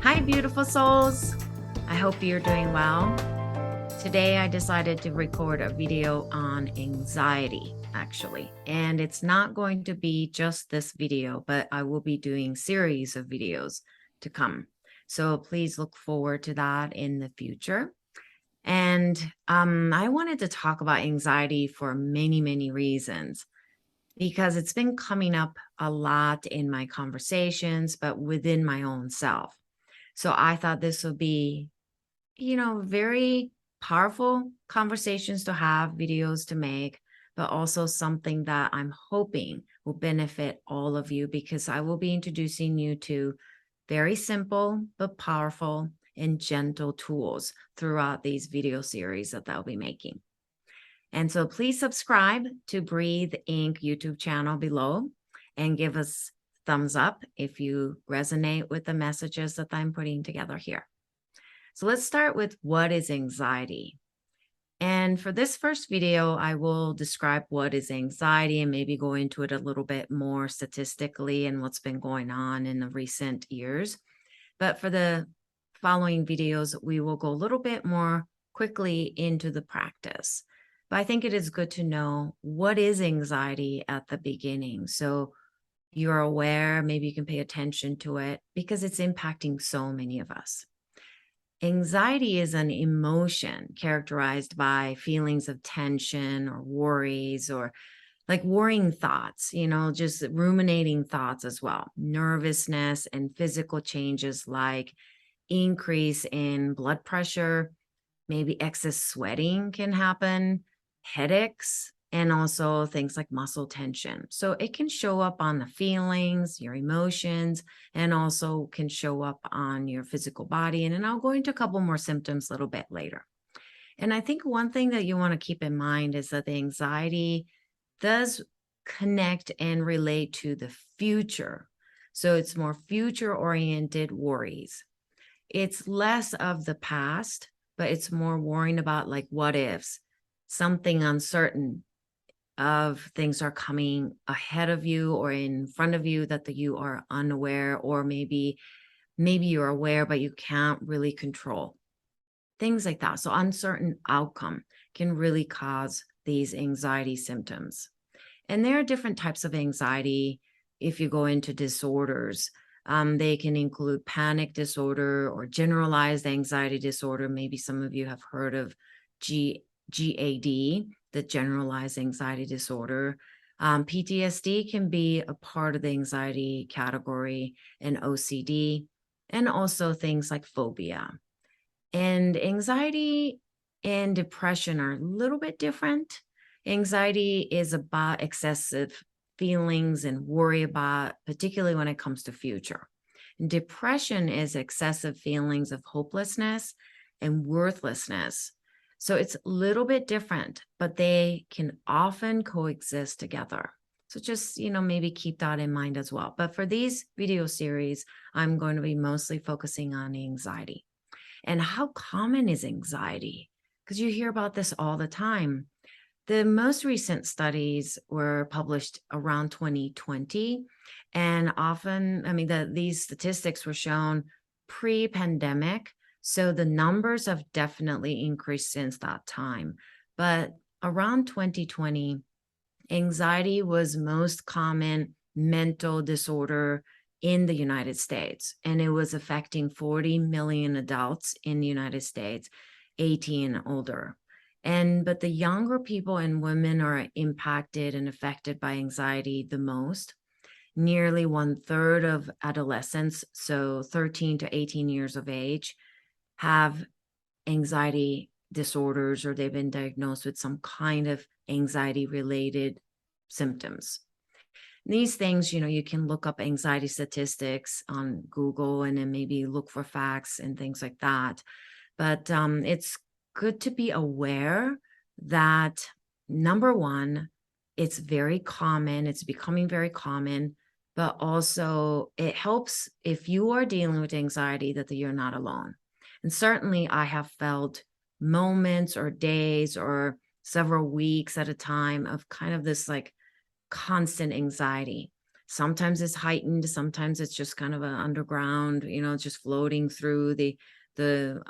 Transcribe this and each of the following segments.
Hi, beautiful souls. I hope you're doing well. Today, I decided to record a video on anxiety, actually. And it's not going to be just this video, but I will be doing series of videos to come. So please look forward to that in the future. And I wanted to talk about anxiety for many, many reasons because it's been coming up a lot in my conversations, but within my own self. So I thought this would be, very powerful conversations to have, videos to make, but also something that I'm hoping will benefit all of you because I will be introducing you to very simple but powerful and gentle tools throughout these video series that I'll be making. And so please subscribe to Breathe Inc. YouTube channel below and give us thumbs up if you resonate with the messages that I'm putting together here. So let's start with what is anxiety. And for this first video, I will describe what is anxiety and maybe go into it a little bit more statistically and what's been going on in the recent years. But for the following videos, we will go a little bit more quickly into the practice. But I think it is good to know what is anxiety at the beginning. So you're aware, maybe you can pay attention to it because it's impacting so many of us. Anxiety is an emotion characterized by feelings of tension or worries or like worrying thoughts, just ruminating thoughts as well, nervousness and physical changes like increase in blood pressure, maybe excess sweating can happen, headaches, and also things like muscle tension. So it can show up on the feelings, your emotions, and also can show up on your physical body. And then I'll go into a couple more symptoms a little bit later. And I think one thing that you want to keep in mind is that the anxiety does connect and relate to the future. So it's more future oriented worries. It's less of the past, but it's more worrying about like what ifs, something uncertain of things are coming ahead of you or in front of you that you are unaware, or maybe you're aware but you can't really control. Things like that. So uncertain outcome can really cause these anxiety symptoms. And there are different types of anxiety. If you go into disorders, they can include panic disorder or generalized anxiety disorder. Maybe some of you have heard of GAD, the generalized anxiety disorder. PTSD can be a part of the anxiety category, and OCD, and also things like phobia. And anxiety and depression are a little bit different. Anxiety is about excessive feelings and worry about, particularly when it comes to future. And depression is excessive feelings of hopelessness and worthlessness. So it's a little bit different, but they can often coexist together. So just, maybe keep that in mind as well. But for these video series, I'm going to be mostly focusing on anxiety. And how common is anxiety? Because you hear about this all the time. The most recent studies were published around 2020. And often, these statistics were shown pre-pandemic. So the numbers have definitely increased since that time. But around 2020, anxiety was most common mental disorder in the United States, and it was affecting 40 million adults in the United States, 18 and older. But the younger people and women are impacted and affected by anxiety the most. Nearly 1/3 of adolescents, so 13 to 18 years of age, have anxiety disorders or they've been diagnosed with some kind of anxiety related symptoms. These things, you can look up anxiety statistics on Google and then maybe look for facts and things like that. But it's good to be aware that number one, it's very common, it's becoming very common, but also it helps if you are dealing with anxiety that you're not alone. And certainly I have felt moments or days or several weeks at a time of kind of this like constant anxiety. Sometimes it's heightened, sometimes it's just kind of an underground, just floating through the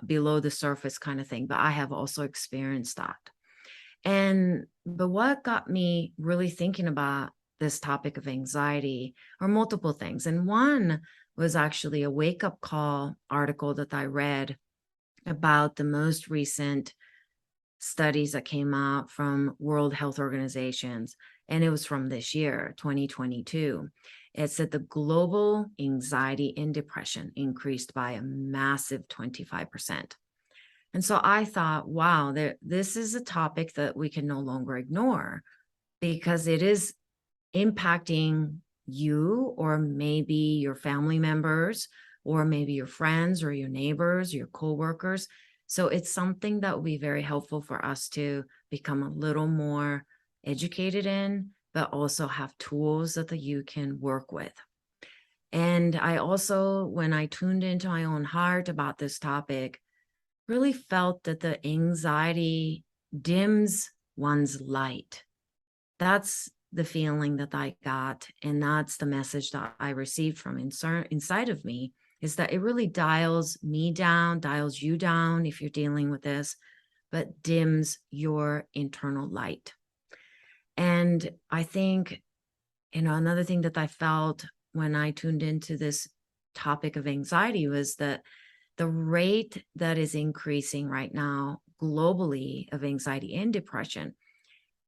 below the surface kind of thing. But I have also experienced that. But what got me really thinking about this topic of anxiety are multiple things. And one was actually a wake-up call article that I read about the most recent studies that came out from World Health Organizations, and it was from this year, 2022. It said the global anxiety and depression increased by a massive 25%. And so I thought, wow, this is a topic that we can no longer ignore because it is impacting you or maybe your family members or maybe your friends or your neighbors, your coworkers. So it's something that will be very helpful for us to become a little more educated in, but also have tools that you can work with. And I also, when I tuned into my own heart about this topic, really felt that the anxiety dims one's light. That's the feeling that I got. And that's the message that I received from inside of me, is that it really dials me down, dials you down if you're dealing with this, but dims your internal light. And I think, another thing that I felt when I tuned into this topic of anxiety was that the rate that is increasing right now globally of anxiety and depression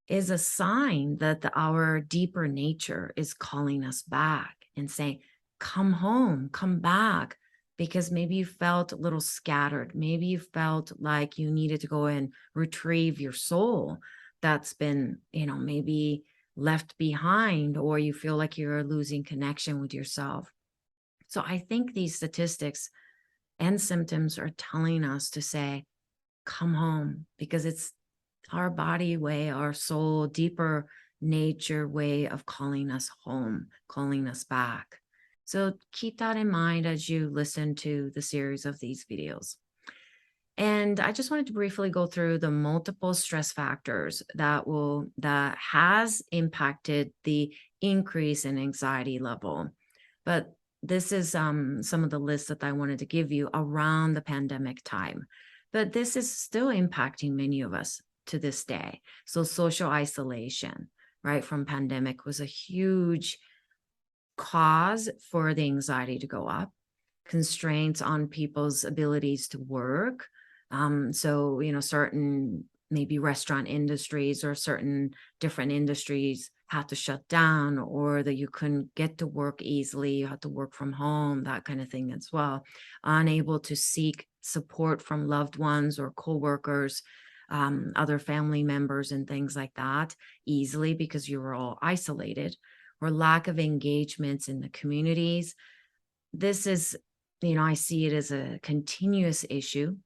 is a sign that our deeper nature is calling us back and saying, come home, come back, because maybe you felt a little scattered. Maybe you felt like you needed to go and retrieve your soul that's been, maybe left behind, or you feel like you're losing connection with yourself. So I think these statistics and symptoms are telling us to say, come home, because it's our body way, our soul, deeper nature way of calling us home, calling us back. So keep that in mind as you listen to the series of these videos. And I just wanted to briefly go through the multiple stress factors that has impacted the increase in anxiety level. But this is some of the lists that I wanted to give you around the pandemic time. But this is still impacting many of us to this day. So social isolation, right, from pandemic was a huge cause for the anxiety to go up. Constraints on people's abilities to work. So, certain maybe restaurant industries or certain different industries had to shut down, or that you couldn't get to work easily. You had to work from home, that kind of thing as well. Unable to seek support from loved ones or coworkers, other family members and things like that easily because you were all isolated, or lack of engagements in the communities. This is, I see it as a continuous issue,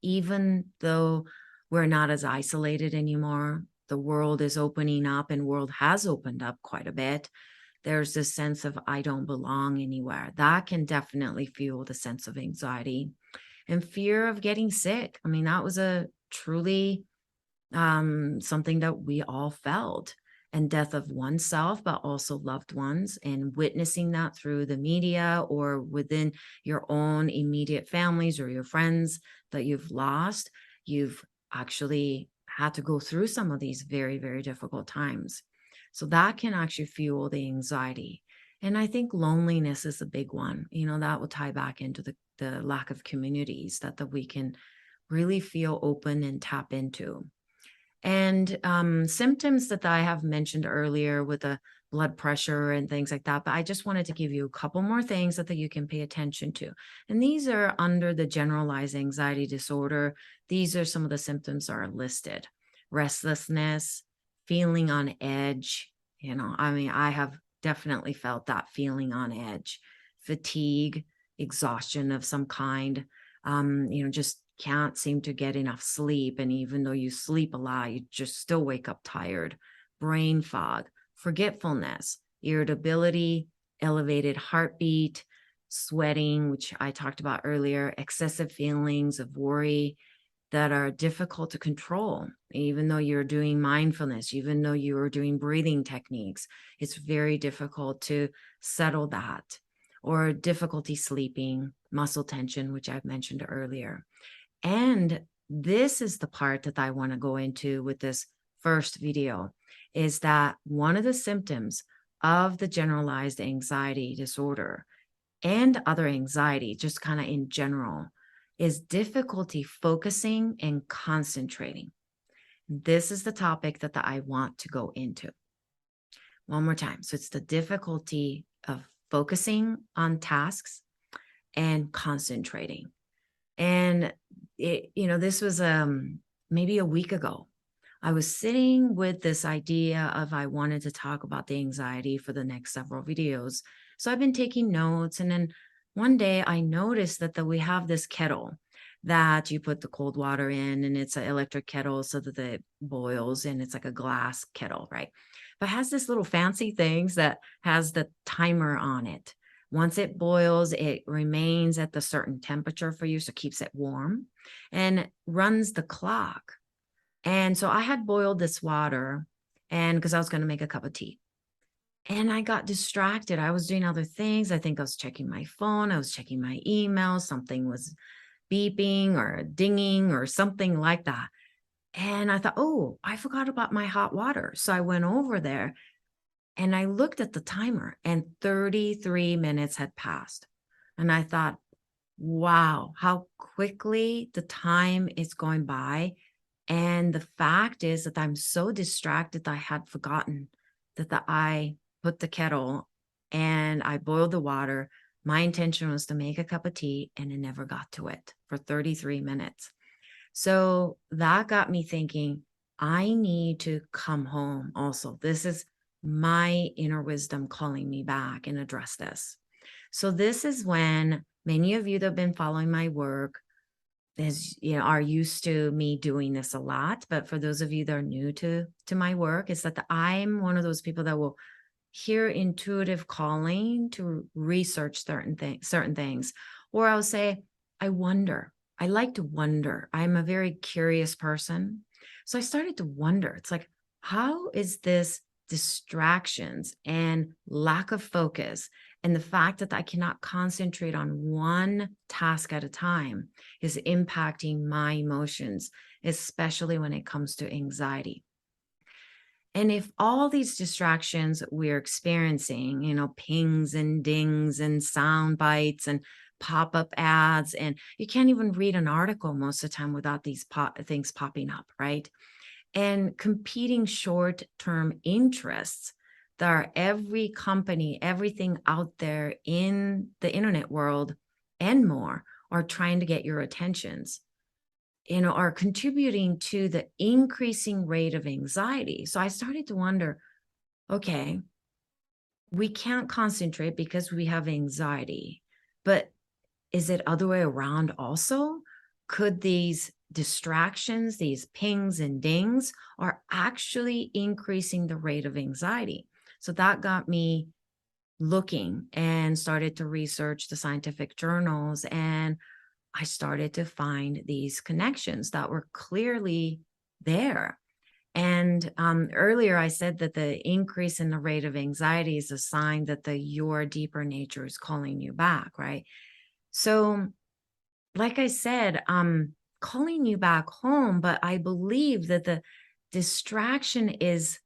even though we're not as isolated anymore. The world is opening up, and world has opened up quite a bit. There's this sense of I don't belong anywhere. That can definitely fuel the sense of anxiety and fear of getting sick. I mean, that was a truly something that we all felt, and death of oneself, but also loved ones, and witnessing that through the media or within your own immediate families or your friends that you've lost. You've actually had to go through some of these very, very difficult times. So that can actually fuel the anxiety. And I think loneliness is a big one. That will tie back into the lack of communities that we can really feel open and tap into. And symptoms that I have mentioned earlier with the blood pressure and things like that. But I just wanted to give you a couple more things that you can pay attention to. And these are under the generalized anxiety disorder. These are some of the symptoms that are listed: restlessness, feeling on edge. I have definitely felt that feeling on edge, fatigue, exhaustion of some kind, just can't seem to get enough sleep. And even though you sleep a lot, you just still wake up tired. Brain fog, forgetfulness, irritability, elevated heartbeat, sweating, which I talked about earlier, excessive feelings of worry, that are difficult to control, even though you're doing mindfulness, even though you are doing breathing techniques. It's very difficult to settle that, or difficulty sleeping, muscle tension, which I've mentioned earlier. And this is the part that I want to go into with this first video, is that one of the symptoms of the generalized anxiety disorder and other anxiety, just kind of in general, is difficulty focusing and concentrating. This is the topic that I want to go into. One more time. So it's the difficulty of focusing on tasks and concentrating. And this was maybe a week ago. I was sitting with this idea of I wanted to talk about the anxiety for the next several videos. So I've been taking notes, and then one day I noticed that we have this kettle that you put the cold water in, and it's an electric kettle so that it boils, and it's like a glass kettle, right? But it has this little fancy things that has the timer on it. Once it boils, it remains at the certain temperature for you, so it keeps it warm and runs the clock. And so I had boiled this water, and because I was going to make a cup of tea, and I got distracted. I was doing other things. I think I was checking my phone. I was checking my email. Something was beeping or dinging or something like that. And I thought, oh, I forgot about my hot water. So I went over there and I looked at the timer, and 33 minutes had passed. And I thought, wow, how quickly the time is going by. And the fact is that I'm so distracted that I had forgotten that I put the kettle and I boiled the water. My intention was to make a cup of tea, and it never got to it for 33 minutes. So that got me thinking, I need to come home also. This is my inner wisdom calling me back and address this. So this is when many of you that have been following my work are used to me doing this a lot. But for those of you that are new to my work, is that I'm one of those people that will hear intuitive calling to research certain things. Or I'll say, I wonder. I like to wonder. I'm a very curious person. So I started to wonder. It's like, how is this distractions and lack of focus and the fact that I cannot concentrate on one task at a time is impacting my emotions, especially when it comes to anxiety? And if all these distractions we're experiencing, pings and dings and sound bites and pop-up ads, and you can't even read an article most of the time without these things popping up, right? And competing short-term interests that are every company, everything out there in the internet world and more are trying to get your attentions, are contributing to the increasing rate of anxiety. So I started to wonder, okay, we can't concentrate because we have anxiety, but is it other way around also? Could these distractions, these pings and dings are actually increasing the rate of anxiety? So that got me looking and started to research the scientific journals, and I started to find these connections that were clearly there. And earlier I said that the increase in the rate of anxiety is a sign that your deeper nature is calling you back, right? So, like I said, calling you back home, but I believe that the distraction is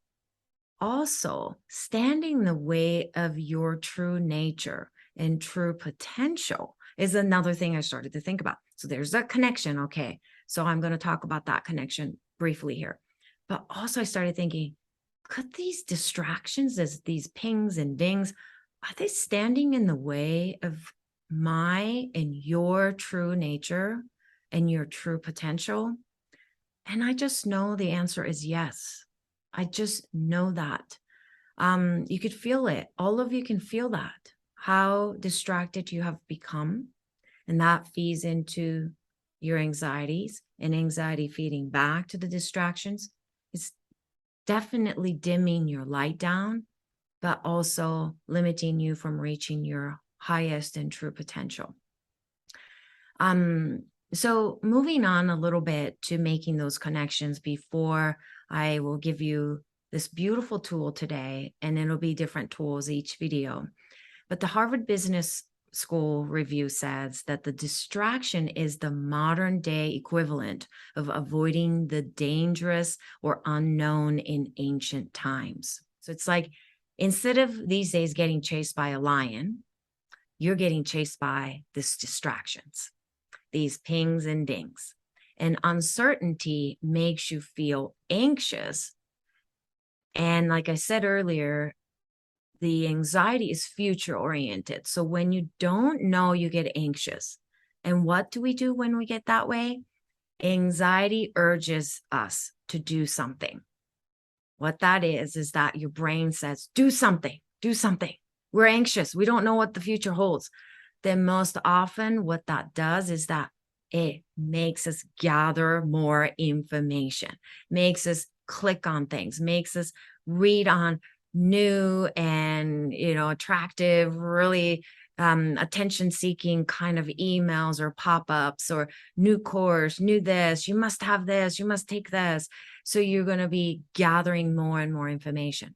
also standing in the way of your true nature and true potential is another thing I started to think about. So there's a connection. Okay. So I'm going to talk about that connection briefly here. But also I started thinking, could these distractions, as these pings and dings, are they standing in the way of my and your true nature and your true potential? And I just know the answer is yes. I just know that. You could feel it. All of you can feel that, how distracted you have become. And that feeds into your anxieties, and anxiety feeding back to the distractions. It's definitely dimming your light down, but also limiting you from reaching your highest and true potential. So, moving on a little bit to making those connections before I will give you this beautiful tool today, and it'll be different tools each video. But the Harvard Business School review says that the distraction is the modern day equivalent of avoiding the dangerous or unknown in ancient times. So it's like instead of these days getting chased by a lion, you're getting chased by these distractions, these pings and dings. And uncertainty makes you feel anxious. And like I said earlier, the anxiety is future oriented. So when you don't know, you get anxious. And what do we do when we get that way? Anxiety urges us to do something. What that is that your brain says, do something, do something. We're anxious. We don't know what the future holds. Then most often what that does is that it makes us gather more information, makes us click on things, makes us read on new and attractive, really attention seeking kind of emails or pop-ups or new course, new this, you must have this, you must take this. So you're going to be gathering more and more information.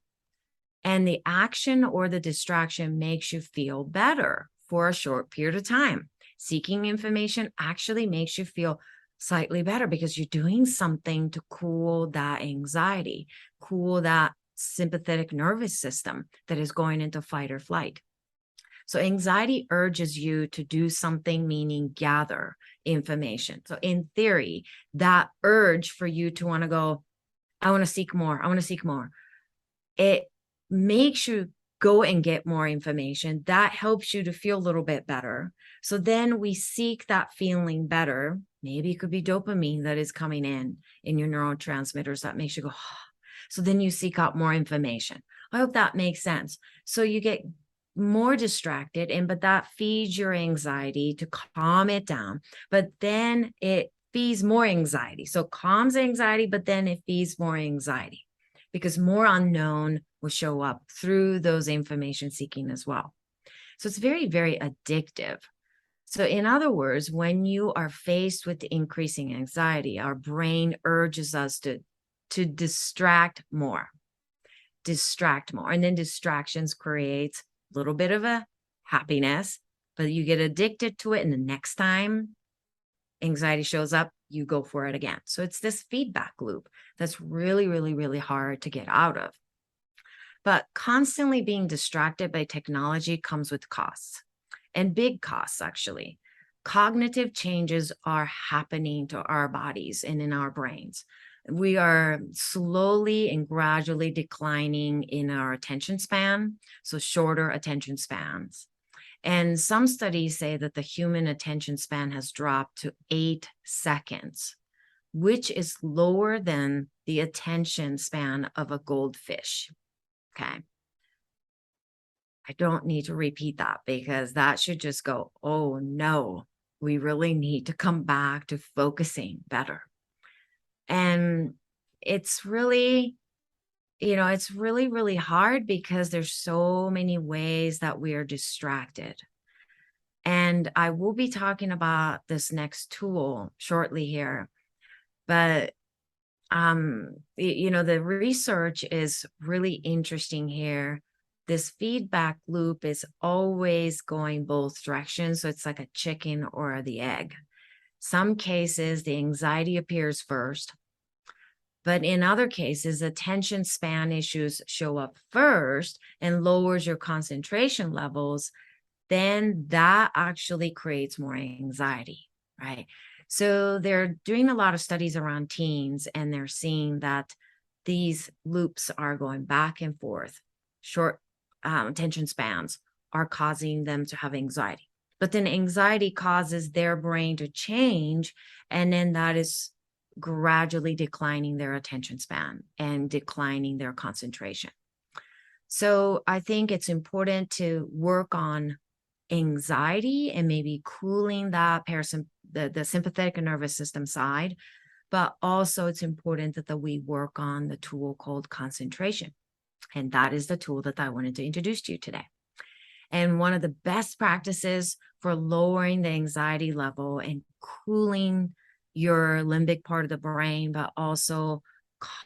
And the action or the distraction makes you feel better for a short period of time. Seeking information actually makes you feel slightly better because you're doing something to cool that anxiety, cool that sympathetic nervous system that is going into fight or flight. So anxiety urges you to do something, meaning gather information. So in theory, that urge for you to want to go, I want to seek more, I want to seek more. It makes you go and get more information. That helps you to feel a little bit better. So then we seek that feeling better. Maybe it could be dopamine that is coming in your neurotransmitters that makes you go, oh. So then you seek out more information. I hope that makes sense. So you get more distracted, but that feeds your anxiety to calm it down. But then it feeds more anxiety. So calms anxiety, but then it feeds more anxiety because more unknown will show up through those information seeking as well. So it's very, very addictive. So in other words, when you are faced with increasing anxiety, our brain urges us to distract more. And then distractions creates a little bit of a happiness, but you get addicted to it. And the next time anxiety shows up, you go for it again. So it's this feedback loop that's really, really, really hard to get out of. But constantly being distracted by technology comes with costs, and big costs, actually. Cognitive changes are happening to our bodies and in our brains. We are slowly and gradually declining in our attention span, so shorter attention spans. And some studies say that the human attention span has dropped to 8 seconds, which is lower than the attention span of a goldfish. Okay. I don't need to repeat that because that should just go, oh no, we really need to come back to focusing better. And it's really, it's really, really hard because there's so many ways that we are distracted. And I will be talking about this next tool shortly here, but the research is really interesting here. This feedback loop is always going both directions. So it's like a chicken or the egg. Some cases, the anxiety appears first, but in other cases, attention span issues show up first and lowers your concentration levels. Then that actually creates more anxiety, right? So they're doing a lot of studies around teens, and they're seeing that these loops are going back and forth. Short attention spans are causing them to have anxiety. But then anxiety causes their brain to change, and then that is gradually declining their attention span and declining their concentration. So I think it's important to work on anxiety and maybe cooling that the sympathetic nervous system side, but also it's important that we work on the tool called concentration. And that is the tool that I wanted to introduce to you today. And one of the best practices for lowering the anxiety level and cooling your limbic part of the brain, but also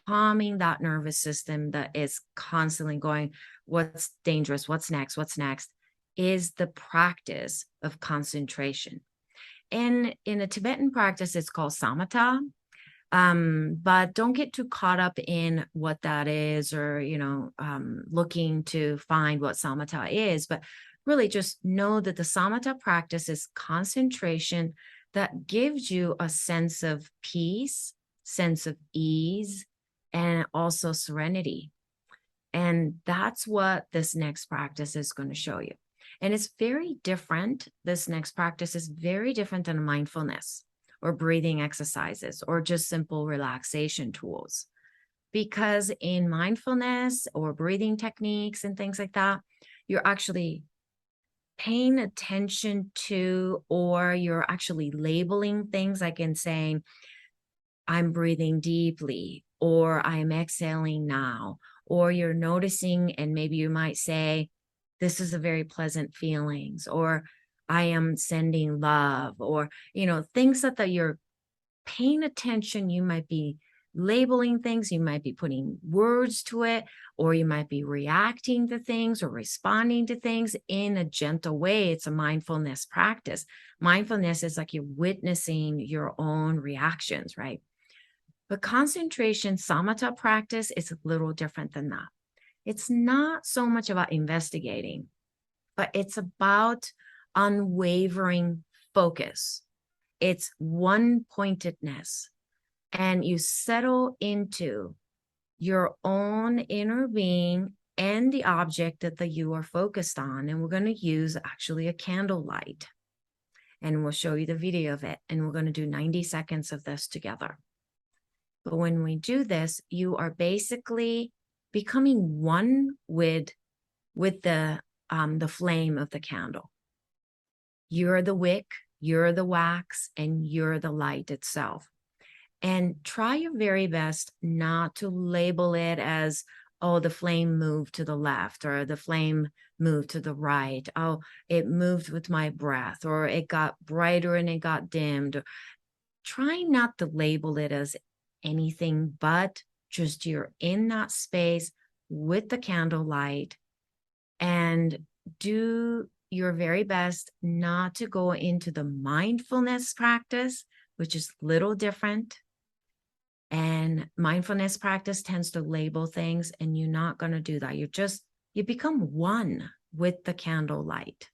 calming that nervous system that is constantly going, what's dangerous? What's next? What's next? Is the practice of concentration. And in a Tibetan practice, it's called samatha. But don't get too caught up in what that is, or looking to find what samatha is, but really just know that the samatha practice is concentration that gives you a sense of peace, sense of ease, and also serenity. And that's what this next practice is going to show you. And it's very different. This next practice is very different than mindfulness or breathing exercises or just simple relaxation tools. Because in mindfulness or breathing techniques and things like that, you're actually paying attention to, or you're actually labeling things, like in saying, I'm breathing deeply, or I'm exhaling now, or you're noticing, and maybe you might say, this is a very pleasant feelings, or I am sending love, or, things that you're paying attention. You might be labeling things, you might be putting words to it, or you might be reacting to things or responding to things in a gentle way. It's a mindfulness practice. Mindfulness is like you're witnessing your own reactions, right? But concentration samatha practice is a little different than that. It's not so much about investigating, but it's about unwavering focus. It's one pointedness, and you settle into your own inner being and the object that you are focused on. And we're going to use actually a candlelight, and we'll show you the video of it. And we're going to do 90 seconds of this together. But when we do this, you are basically becoming one with the flame of the candle. You're the wick, you're the wax, and you're the light itself. And try your very best not to label it as, oh, the flame moved to the left, or the flame moved to the right. Oh, it moved with my breath, or it got brighter and it got dimmed. Try not to label it as anything, but just you're in that space with the candlelight, and do your very best not to go into the mindfulness practice, which is a little different. And mindfulness practice tends to label things, and you're not going to do that. You become one with the candlelight.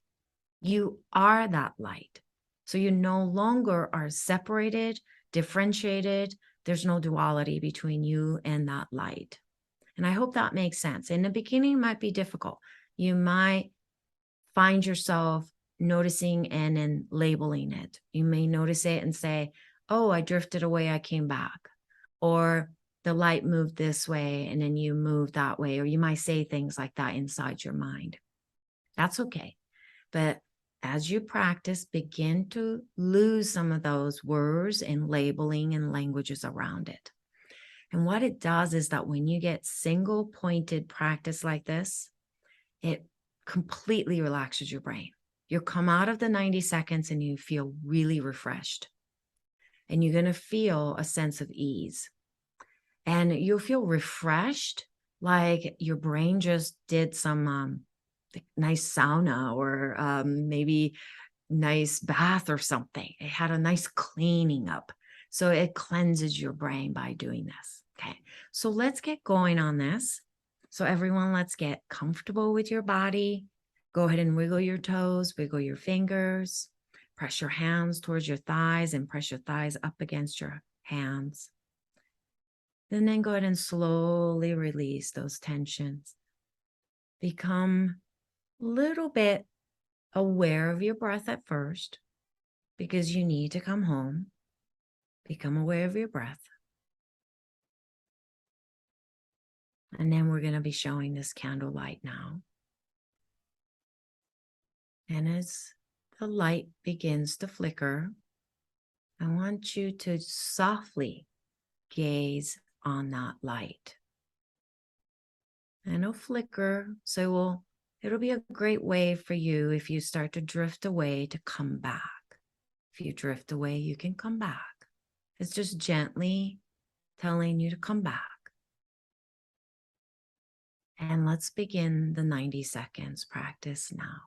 You are that light. So you no longer are separated, differentiated. There's no duality between you and that light. And I hope that makes sense. In the beginning, it might be difficult. You might find yourself noticing and then labeling it. You may notice it and say, oh, I drifted away, I came back. Or the light moved this way and then you moved that way. Or you might say things like that inside your mind. That's okay. But as you practice, begin to lose some of those words and labeling and languages around it. And what it does is that when you get single pointed practice like this, it completely relaxes your brain. You'll come out of the 90 seconds and you feel really refreshed. And you're going to feel a sense of ease. And you'll feel refreshed, like your brain just did some nice sauna, or maybe nice bath or something. It had a nice cleaning up. So it cleanses your brain by doing this. Okay, so let's get going on this. So everyone, let's get comfortable with your body. Go ahead and wiggle your toes, wiggle your fingers, press your hands towards your thighs and press your thighs up against your hands. And then go ahead and slowly release those tensions. Become a little bit aware of your breath at first, because you need to come home. Become aware of your breath. And then we're going to be showing this candlelight now. And as the light begins to flicker, I want you to softly gaze on that light. And it'll flicker, so it will It'll be a great way for you if you start to drift away to come back. If you drift away, you can come back. It's just gently telling you to come back. And let's begin the 90 seconds practice now.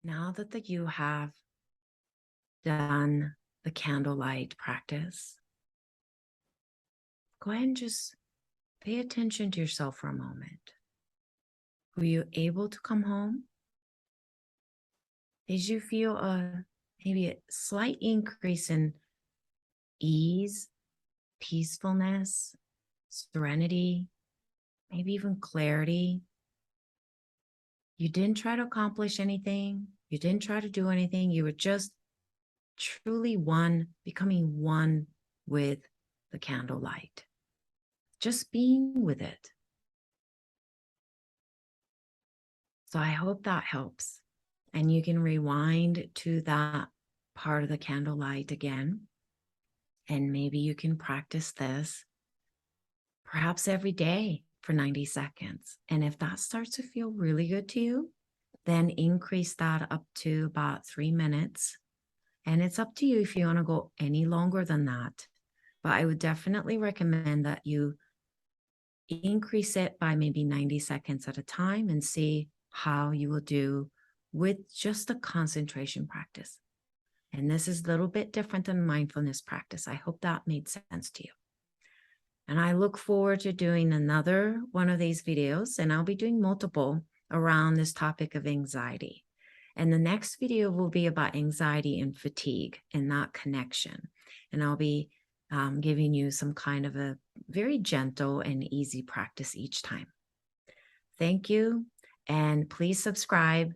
Now that you have done the candlelight practice, go ahead and just pay attention to yourself for a moment. Were you able to come home? Did you feel maybe a slight increase in ease, peacefulness, serenity, maybe even clarity? You didn't try to accomplish anything. You didn't try to do anything. You were just truly one, becoming one with the candlelight, just being with it. So I hope that helps. And you can rewind to that part of the candlelight again. And maybe you can practice this perhaps every day for 90 seconds. And if that starts to feel really good to you, then increase that up to about 3 minutes. And it's up to you if you want to go any longer than that. But I would definitely recommend that you increase it by maybe 90 seconds at a time and see how you will do with just a concentration practice. And this is a little bit different than mindfulness practice. I hope that made sense to you. And I look forward to doing another one of these videos, and I'll be doing multiple around this topic of anxiety. And the next video will be about anxiety and fatigue and that connection. And I'll be giving you some kind of a very gentle and easy practice each time. Thank you. And please subscribe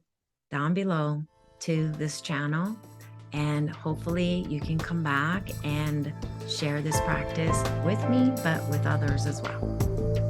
down below to this channel. And hopefully you can come back and share this practice with me, but with others as well.